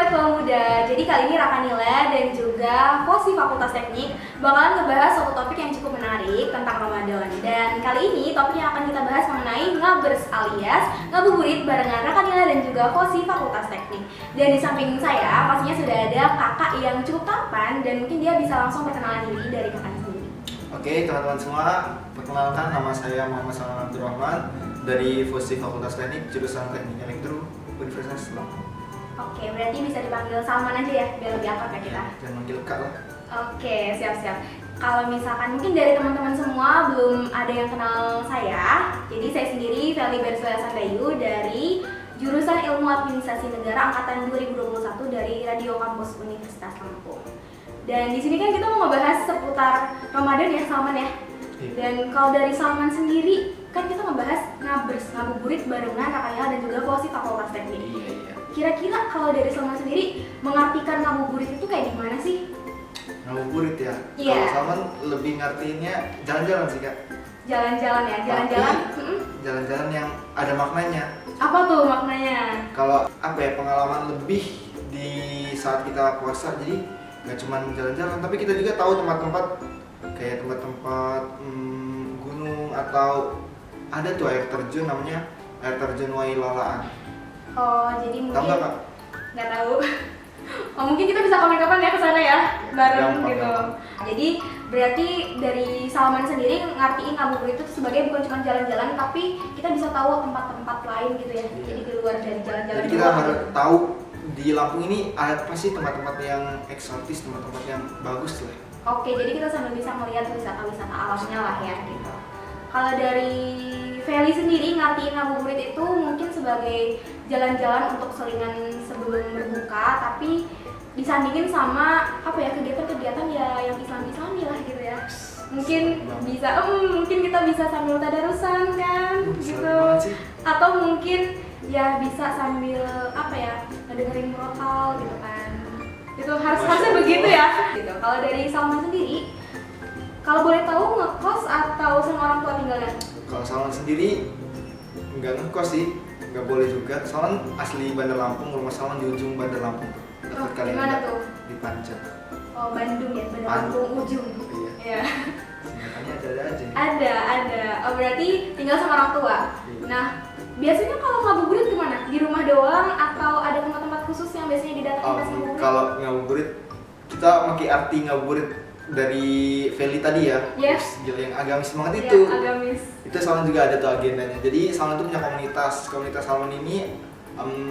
Sobat Tua Muda, jadi kali ini Rakanila dan juga Fosi Fakultas Teknik bakalan ngebahas suatu topik yang cukup menarik tentang Ramadan. Dan kali ini topik yang akan kita bahas mengenai ngabers alias ngabuburit barengan Rakanila dan juga Fosi Fakultas Teknik. Dan di samping saya pastinya sudah ada kakak yang cukup tampan dan mungkin dia bisa langsung perkenalan diri dari kakaknya sendiri. Oke teman-teman semua, perkenalkan nama saya Muhammad Salman Abdurrahman dari Fosi Fakultas Teknik jurusan Teknik Elektro Universitas Lampung. Oke, berarti bisa dipanggil Salman aja ya, biar lebih akrab ya kita. Jangan manggil Kak lah. Oke, siap-siap. Kalau misalkan mungkin dari teman-teman semua belum ada yang kenal saya, jadi saya sendiri Feli Berswaya Sandayu dari jurusan Ilmu Administrasi Negara angkatan 2021 dari Radio Kampus Universitas Lampung. Dan di sini kan kita mau ngebahas seputar Ramadan ya, Salman ya. Iya. Dan kalau dari Salman sendiri, kan kita ngebahas ngabuburit barengan Rakanila dan juga Fosi Fakultas Teknik. Iya. Kira-kira kalau dari Salman sendiri mengartikan ngabuburit itu kayak gimana sih? Ngabuburit ya? Iya. Kalau Salman lebih ngartiinnya jalan-jalan sih Kak. Jalan-jalan ya, jalan-jalan. Jalan-jalan yang ada maknanya. Apa tuh maknanya? Kalau apa ya, pengalaman lebih di saat kita puasa, jadi nggak cuma jalan-jalan, tapi kita juga tahu tempat-tempat kayak tempat-tempat gunung atau ada tuh air terjun namanya air terjun Wailalaan. Oh, jadi mungkin Tahu nggak Kak? nggak tahu. Oh, mungkin kita bisa kapan-kapan ya ke sana ya, bareng Gampang, gitu. gampang. Jadi berarti dari Salman sendiri ngartiin ngabuburit itu sebagai bukan cuma jalan-jalan, tapi kita bisa tahu tempat-tempat lain gitu ya. Iya. Jadi di luar dari jalan-jalan. Jadi kita doang. harus tahu di Lampung ini ada apa sih tempat-tempat yang eksotis, tempat-tempat yang bagus lah. Oke, jadi kita sambil bisa melihat wisata-wisata alamnya lah ya gitu. Kalau dari Feli sendiri ngartiin ngabuburit itu mungkin sebagai jalan-jalan untuk selingan sebelum berbuka, tapi disandingin sama apa ya, kegiatan-kegiatan ya yang Islam-Islami lah gitu ya. Mungkin bisa mungkin kita bisa sambil tadarusan kan gitu. Banget sih. Atau mungkin ya bisa sambil apa ya, ngedengerin murotal gitu kan. Itu harusnya begitu ya. Gitu. Kalau dari Salman sendiri, kalau boleh tahu ngekos atau sama orang tua tinggalnya? Kalau Salman sendiri nggak ngekos sih, nggak boleh juga. Salman asli Bandar Lampung, rumah Salman di ujung Bandar Lampung tuh. Oh, Dekat di mana Kalianda, tuh? di Panjang. Oh, Bandung ya, Bandung Lampung ujung. Iya. Iya. Singkatannya ada aja. Ada. Oh, berarti tinggal sama orang tua. Iya. Nah, biasanya kalau ngabuburit gimana? Di rumah doang atau ada tempat-tempat khusus yang biasanya didatangi pas ngabuburit? Kalau ngabuburit, kita pakai arti ngabuburit dari Feli tadi ya. Yes. Gila, yang agamis banget Iya, itu. agamis. Itu Salman juga ada tuh agendanya. Jadi Salman tuh punya komunitas Salman ini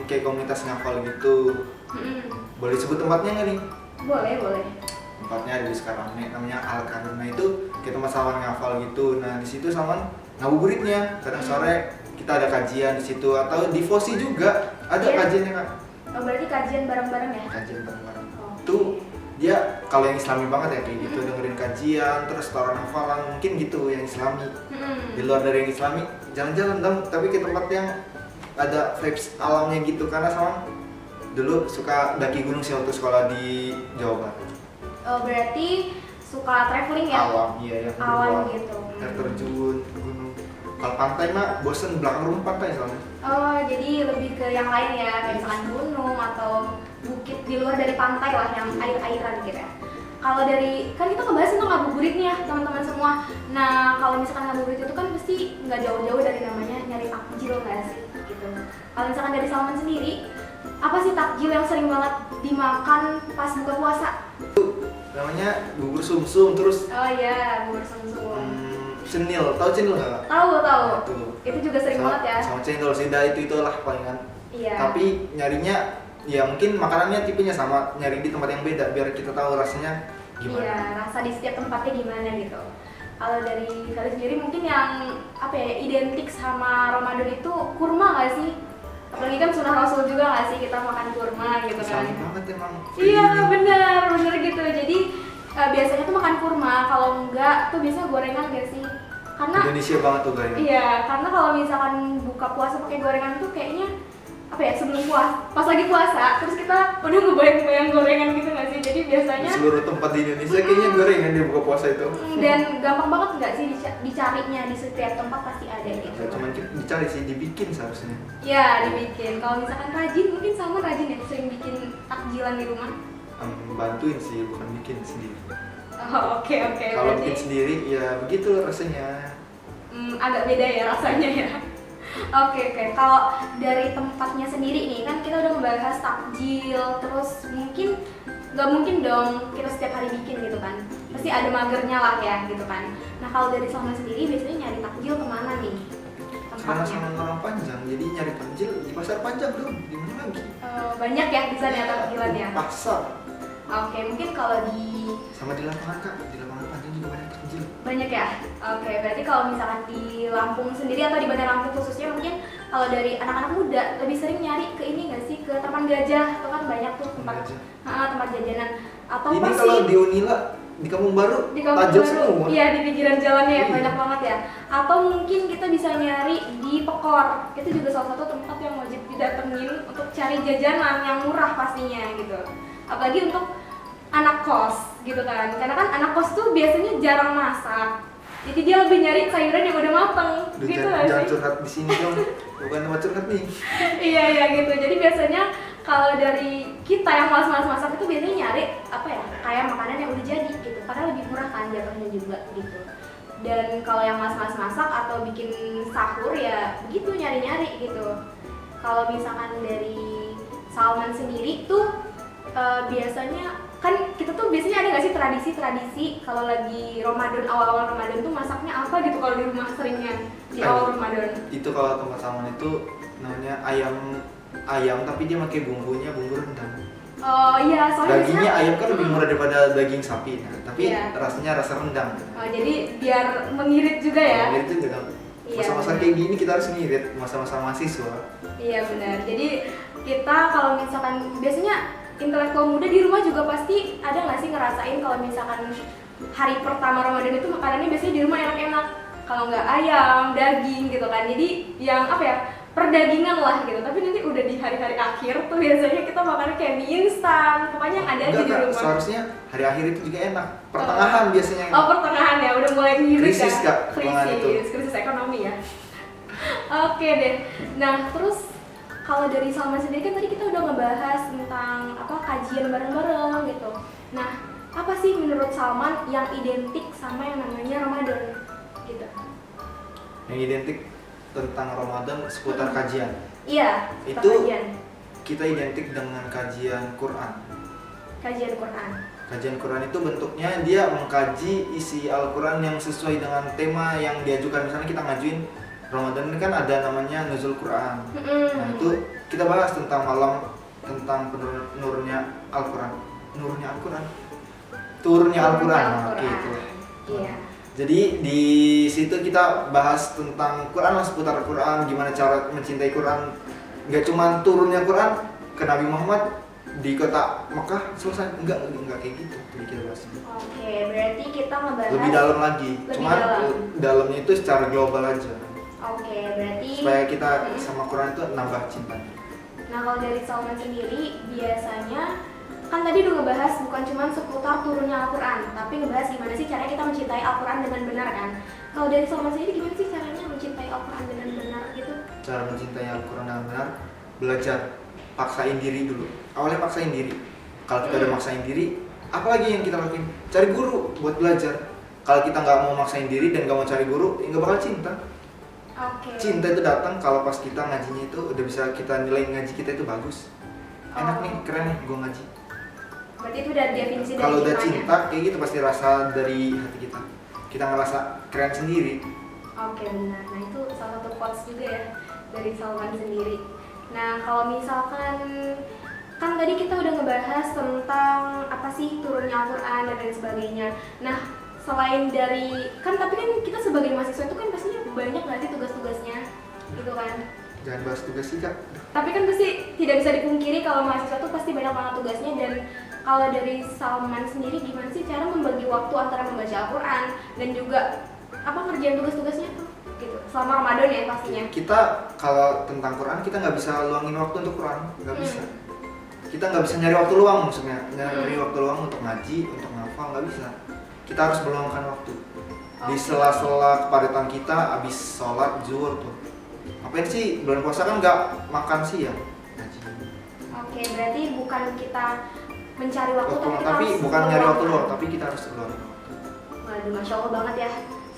kayak komunitas ngafal gitu. Boleh sebut tempatnya nggak nih? Boleh. Tempatnya ada di sekarang nih, namanya Al Karuna. Itu kayak tempat Salman ngafal gitu. Nah di situ Salman ngabuburitnya. Kadang sore kita ada kajian di situ, atau di Fosi juga ada Iya. kajiannya Kak. Oh, berarti kajian bareng-bareng ya? Kajian bareng-bareng. Oh. Itu dia kalau yang Islami banget ya kayak gitu, dengerin kajian, terus taruhan hafalan, mungkin gitu yang Islami. Di luar dari yang Islami, jalan-jalan dong, tapi ke tempat yang ada vibes alamnya gitu, karena sama dulu suka daki gunung sih waktu sekolah di Jawa Barat. Oh, berarti suka traveling ya? Alam, iya yang Alam gitu. air terjun, gunung. Kalau pantai mah bosen, belakang rumah pantai soalnya. Oh, jadi lebih ke yang lain ya, kayak misalkan gunung atau bukit di luar dari pantai lah, yang air-airan gitu ya. Kalau dari, kan kita ngebahas tentang ngabuburit nih ya teman-teman semua. Nah, kalau misalkan ngabuburit itu kan pasti nggak jauh-jauh dari namanya nyari takjil nggak sih? Gitu. Kalau misalkan dari Salman sendiri, apa sih takjil yang sering banget dimakan pas buka puasa? Namanya bubur sumsum, terus Oh iya, bubur sumsum. cenil, tahu cenil nggak Kak? Tahu. Nah, tuh. Itu juga sering banget ya. Sama cendol sida itulah palingan. Iya. Tapi nyarinya ya mungkin makanannya tipenya sama, nyari di tempat yang beda biar kita tahu rasanya gimana. Iya, rasa di setiap tempatnya gimana gitu. Kalau dari kalian sendiri mungkin yang apa ya, identik sama Ramadan itu kurma nggak sih? Apalagi kan sunnah Rasul juga nggak sih kita makan kurma gitu kan? Islami banget emang. Iya, benar gitu. Jadi biasanya tuh makan kurma, kalau enggak tuh biasanya gorengan gak sih? Karena Indonesia banget tuh kayaknya. iya, karena kalau misalkan buka puasa pakai gorengan tuh kayaknya apa ya, sebelum puasa, pas lagi puasa, terus kita udah ngebayang-bayang gorengan gitu nggak sih? Jadi biasanya Di seluruh tempat di Indonesia kayaknya gorengan di buka puasa itu. dan gampang banget nggak sih dicarinya, di setiap tempat pasti ada gitu. Ya, cuman dicari sih, dibikin seharusnya. Ya, dibikin. Kalau misalkan rajin, mungkin Salman rajin ya, sering bikin takjil tahlilan di rumah? Bantuin sih, bukan bikin sendiri. Oh, oke. Kalau bikin sendiri ya begitu rasanya. Agak beda ya rasanya ya. Oke. Kalau dari tempatnya sendiri nih, kan kita udah membahas takjil, terus nggak mungkin dong kita setiap hari bikin gitu kan. Pasti ada magernya lah ya gitu kan. Nah kalau dari Salman sendiri biasanya nyari takjil kemana nih Karena tempatnya? sama orang Panjang, jadi nyari takjil di pasar Panjang dong, di mana lagi? Banyak ya di sana takjilan ya. Pasar. Oke, mungkin kalau di Sama di lapangan Kak, di lapangan Panjang juga banyak takjil. banyak ya. Oke, berarti kalau misalkan di Lampung sendiri atau di Bandar Lampung khususnya mungkin kalau dari anak-anak muda lebih sering nyari ke ini nggak sih, ke Taman Gajah, itu kan banyak tuh tempat Gajah. tempat jajanan atau Ini pasti kalau di Unila, di Kampung Baru, di Kampung takjil Baru, semua. iya di pinggiran jalannya ya Iya. banyak banget ya. Atau mungkin kita bisa nyari di Pekor, itu juga salah satu tempat yang wajib didatengin untuk cari jajanan yang murah pastinya gitu. Apalagi untuk anak kos gitu kan, karena kan anak kos tuh biasanya jarang masak, jadi dia lebih nyari sayuran yang udah mateng Duh, gitu jangan, nggak jangan sih? curhat di sini dong, bukan tempat curhat nih. Iya gitu. Jadi biasanya kalau dari kita yang malas-malas masak itu biasanya nyari apa ya, kayak makanan yang udah jadi gitu, karena lebih murah kan jatuhnya juga gitu. Dan kalau yang malas-malas masak atau bikin sahur ya begitu nyari-nyari gitu. Kalau misalkan dari Salman sendiri tuh biasanya kan kita tuh biasanya ada nggak sih tradisi-tradisi kalau lagi Ramadan, awal-awal Ramadan tuh masaknya apa gitu kalau di rumah seringnya di awal Ramadan? Itu kalau tempat Salman itu namanya ayam tapi dia pakai bumbu rendang. Oh iya, soalnya Dagingnya biasanya- ayam kan lebih murah daripada daging sapi, nah, tapi Iya. rasanya rasa rendang. Oh, jadi biar mengirit juga ya? Itu juga Iya, masa-masa benar. kayak gini kita harus ngirit, masa-masa mahasiswa. Iya benar. Jadi kita kalau misalkan biasanya intelektual muda di rumah juga pasti ada nggak sih ngerasain kalau misalkan hari pertama Ramadan itu makanannya biasanya di rumah enak-enak. Kalau nggak ayam, daging gitu kan. Jadi yang apa ya, perdagingan lah gitu. Tapi nanti udah di hari-hari akhir tuh biasanya kita makannya kayak mie instan. Pokoknya yang ada aja Enggak di Kak, rumah. seharusnya hari akhir itu juga enak. Pertengahan biasanya. Oh pertengahan ya, udah mulai ngirit Krisis, ya. Kak, pertengahan itu. Krisis ekonomi ya. Oke deh. Nah terus kalau dari Salman sendiri kan tadi kita udah ngebahas tentang apa kajian bareng-bareng gitu. Nah apa sih menurut Salman yang identik sama yang namanya Ramadan gitu? Yang identik tentang Ramadan seputar kajian. Iya. Itu kajian kita identik dengan kajian Quran. Quran. Kajian Quran itu bentuknya dia mengkaji isi Al-Quran yang sesuai dengan tema yang diajukan. Misalnya kita ngajuin Ramadan ini kan ada namanya Nuzul Quran. Nah itu kita bahas tentang tentang nurnya Al-Quran. Turunnya Al-Quran. Nah, gitu. Iya. Jadi di situ kita bahas tentang Quran, seputar Quran, gimana cara mencintai Quran. Nggak cuma turunnya Quran ke Nabi Muhammad di kota Mekah selesai, enggak kayak gitu. Jadi kita bahas. Oke, berarti kita ngebahas Lebih dalam lagi. Lebih Cuman dalam. dalamnya itu secara global aja. Oke, berarti Supaya kita sama Quran itu nambah cintanya. Nah kalau dari Salman sendiri biasanya kan tadi udah ngebahas bukan cuma seputar turunnya Al-Quran, tapi ngebahas gimana sih caranya kita mencintai Al-Quran dengan benar kan. Kalau dari Salman sendiri gimana sih caranya mencintai Al-Quran dengan benar gitu? Cara mencintai Al-Quran dengan benar, belajar, paksain diri dulu. Awalnya paksain diri. Kalau kita udah maksain diri, apalagi yang kita lakuin? Cari guru buat belajar. Kalau kita nggak mau maksain diri dan nggak mau cari guru, ya nggak bakal cinta. Oke. Cinta itu datang kalau pas kita ngajinya itu udah bisa kita nilai ngaji kita itu bagus. Enak nih, keren nih gue ngaji. Berarti itu udah definisi dari Kalau udah cintanya. cinta kayak gitu pasti rasa dari hati kita. Kita ngerasa keren sendiri. Oke benar. Nah itu salah satu quotes juga ya dari Salman sendiri. Nah kalau misalkan kan tadi kita udah ngebahas tentang apa sih turunnya Al-Quran dan lain sebagainya. Nah selain dari tapi kan kita sebagai mahasiswa itu kan pastinya banyak nggak sih tugas-tugasnya gitu kan. Jangan bahas tugas sih Kak. Tapi kan pasti tidak bisa dipungkiri kalau mahasiswa tuh pasti banyak banget tugasnya. Dan kalau dari Salman sendiri gimana sih cara membagi waktu antara membaca Al-Quran dan juga apa ngerjain tugas-tugasnya tuh gitu selama Ramadan ya pastinya. Kita kalau tentang Quran kita nggak bisa luangin waktu untuk Quran, nggak bisa. Kita nggak bisa nyari waktu luang, maksudnya nyari waktu luang untuk ngaji, untuk ngafal, nggak bisa. Kita harus meluangkan waktu di sela-sela kepadatan kita abis sholat zuhur tuh. Ngapain sih bulan puasa kan nggak makan siang ngaji. Oke Oke, berarti bukan kita mencari waktu, tapi kita tapi harus bukan nyari waktu meluangkan. doang, tapi kita harus keluarin. Waduh, Masya Allah banget ya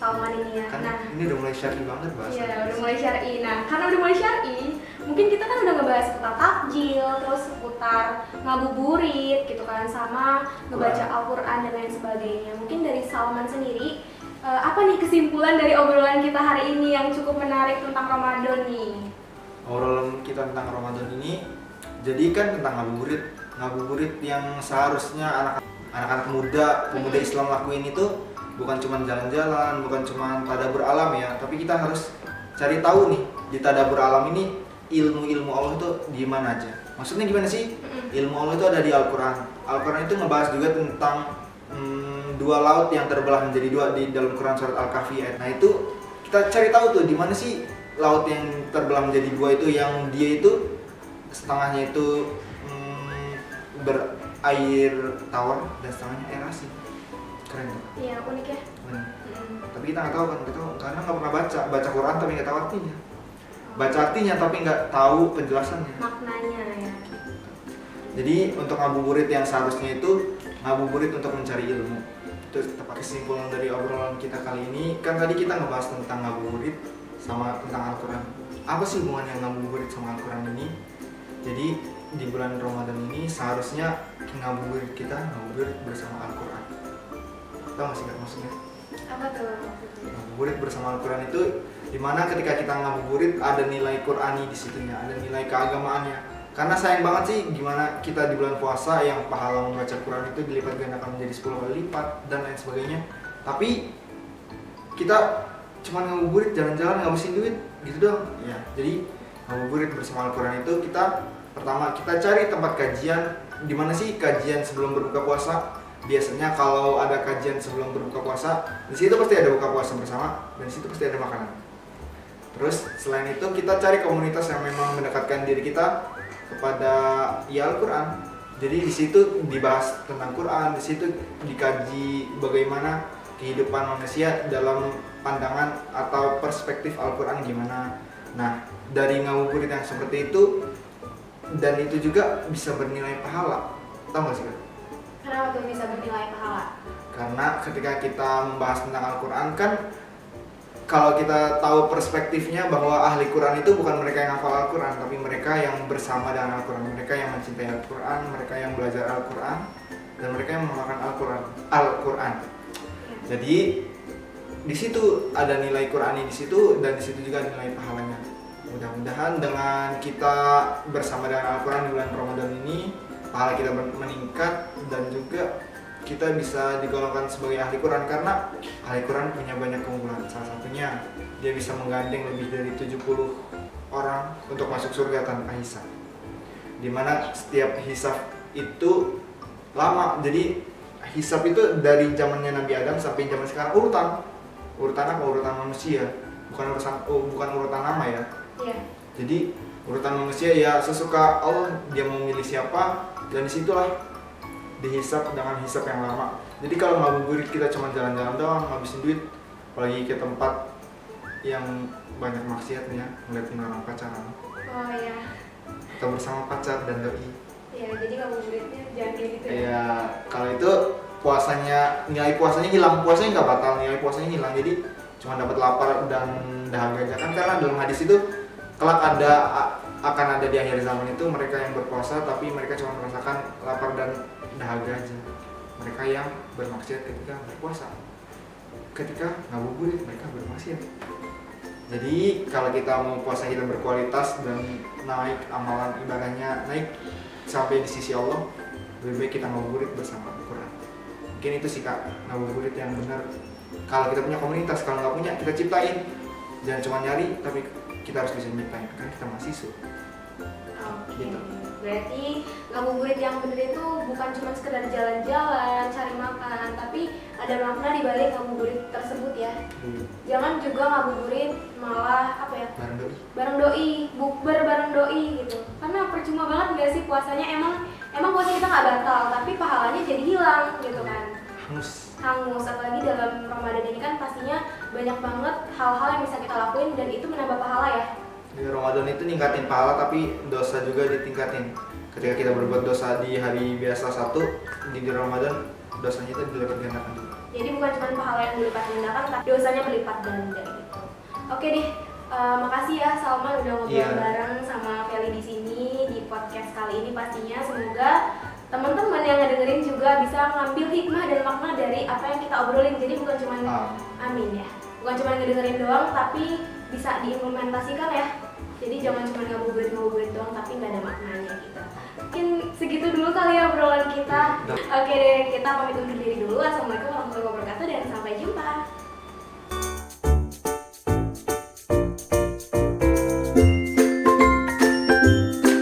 Salman ini ya. Kan Nah, ini udah mulai syar'i banget bahasa. iya udah mulai syar'i. Nah, karena udah mulai syar'i, mungkin kita kan udah ngebahas seputar takjil, terus seputar ngabuburit gitu kan, sama ngebaca Al-Quran dan lain sebagainya. Mungkin dari Salman sendiri, apa nih kesimpulan dari obrolan kita hari ini yang cukup menarik tentang Ramadan nih? Obrolan kita tentang Ramadan ini, jadi kan tentang ngabuburit yang seharusnya anak-anak muda, pemuda Islam lakuin itu bukan cuma jalan-jalan, bukan cuma tadabbur alam ya, tapi kita harus cari tahu nih di tadabbur alam ini ilmu-ilmu Allah itu di mana aja. Maksudnya gimana sih? Ilmu Allah itu ada di Al-Quran. Al-Quran itu ngebahas juga tentang dua laut yang terbelah menjadi dua di dalam Quran surat Al-Kahfi. Nah itu kita cari tahu tuh di mana sih laut yang terbelah menjadi dua itu, yang dia itu setengahnya itu berair tawar dan setengahnya air asin. Keren tuh. Iya, unik ya. Tapi kita nggak tahu kan, karena nggak pernah baca Quran tapi nggak tahu artinya. Baca artinya tapi nggak tahu penjelasannya. Maknanya ya. Jadi untuk ngabuburit yang seharusnya itu ngabuburit untuk mencari ilmu. Itu tepat kesimpulan dari obrolan kita kali ini. Kan tadi kita ngebahas tentang ngabuburit sama tentang Al-Quran. Apa sih hubungannya ngabuburit sama Al-Quran ini? Jadi di bulan Ramadan ini seharusnya ngabuburit kita ngabuburit bersama Al-Quran. Tahu nggak sih Kak maksudnya? Apa tuh? Ngabuburit bersama Al-Quran itu dimana ketika kita ngabuburit ada nilai Qur'ani di situnya, ada nilai keagamaannya. Karena sayang banget sih gimana kita di bulan puasa yang pahala membaca Quran itu dilipat gandakan menjadi 10 kali lipat dan lain sebagainya. Tapi kita cuma ngabuburit, jalan-jalan, ngabisin duit gitu doang. Ya, jadi ngabuburit bersama Al-Quran itu kita pertama kita cari tempat kajian. Di mana sih kajian sebelum berbuka puasa? Biasanya kalau ada kajian sebelum berbuka puasa, di situ pasti ada buka puasa bersama dan di situ pasti ada makanan. Terus selain itu kita cari komunitas yang memang mendekatkan diri kita kepada ya Al-Quran. Jadi di situ dibahas tentang Quran, di situ dikaji bagaimana kehidupan manusia dalam pandangan atau perspektif Al-Quran gimana. Nah, dari ngabuburit yang seperti itu dan itu juga bisa bernilai pahala. Tahu nggak sih Kak? Kenapa tuh bisa bernilai pahala? Karena ketika kita membahas tentang Al-Quran kan, kalau kita tahu perspektifnya bahwa ahli Quran itu bukan mereka yang hafal Al-Quran, tapi mereka yang bersama dengan Al-Quran, mereka yang mencintai Al-Quran, mereka yang belajar Al-Quran, dan mereka yang mengamalkan Al-Quran. Jadi di situ ada nilai Qurani di situ dan di situ juga nilai pahalanya. Mudah-mudahan dengan kita bersama dengan Al-Quran di bulan Ramadan ini, pahala kita meningkat dan juga kita bisa digolongkan sebagai ahli Quran karena ahli Quran punya banyak keunggulan. Salah satunya dia bisa menggandeng lebih dari 70 orang untuk masuk surga tanpa hisab. Dimana setiap hisab itu lama. Jadi hisab itu dari zamannya Nabi Adam sampai zaman sekarang urutan apa? Urutan manusia, bukan urutan nama ya. Iya. Jadi urutan manusia ya sesuka Allah, dia mau milih siapa dan disitulah dihisap dengan hisap yang lama. Jadi kalau ngabuburit kita cuma jalan-jalan doang, ngabisin duit, apalagi ke tempat yang banyak maksiatnya, ngeliatin orang pacaran. Oh iya. Atau bersama pacar dan doi. Iya, jadi ngabuburitnya jangan kayak gitu ya. Iya, kalau itu nilai puasanya hilang, puasanya nggak batal, nilai puasanya hilang. Jadi cuma dapat lapar dan dahaga aja kan, karena dalam hadis itu kelak akan ada di akhir zaman itu mereka yang berpuasa tapi mereka cuma merasakan lapar dan dahaga aja. Mereka yang bermaksiat ketika berpuasa, ketika ngabuburit mereka bermaksiat. Jadi kalau kita mau puasa kita berkualitas dan naik amalan ibadahnya naik sampai di sisi Allah, lebih baik kita ngabuburit bersama Al-Quran. Mungkin itu sih Kak, ngabuburit yang benar. Kalau kita punya komunitas, kalau nggak punya kita ciptain. Jangan cuma nyari, tapi kita harus bisa nyiptain, kan kita mahasiswa. Oke. Gitu. Berarti ngabuburit yang benar itu bukan cuma sekedar jalan-jalan, cari makan, tapi ada makna di balik ngabuburit tersebut ya. Jangan juga ngabuburit malah apa ya? Bareng doi, bukber bareng doi gitu. Karena percuma banget nggak sih puasanya, emang puasa kita nggak batal, tapi pahalanya jadi hilang gitu kan. Hangus, apalagi dalam Ramadan ini kan pastinya banyak banget hal-hal yang bisa kita lakuin dan itu menambah pahala ya. Di Ramadan itu ningkatin pahala tapi dosa juga ditingkatin. Ketika kita berbuat dosa di hari biasa satu, di Ramadan dosanya itu dilipat gandakan juga. Jadi bukan cuma pahala yang berlipat gandakan, tapi dosanya berlipat ganda gitu. Oke deh, makasih ya Salman udah ngobrol bareng sama Feli di sini di podcast kali ini. Pastinya semoga teman-teman yang ngedengerin juga bisa ngambil hikmah dan makna dari apa yang kita obrolin. Jadi bukan cuma amin ya, bukan cuma ngedengerin doang, tapi bisa diimplementasikan ya. Jadi jangan cuma ngabuburit doang tapi nggak ada maknanya gitu. Mungkin segitu dulu kali ya obrolan kita. Oke deh, kita pamit undur diri dulu. Assalamualaikum warahmatullahi wabarakatuh dan sampai jumpa.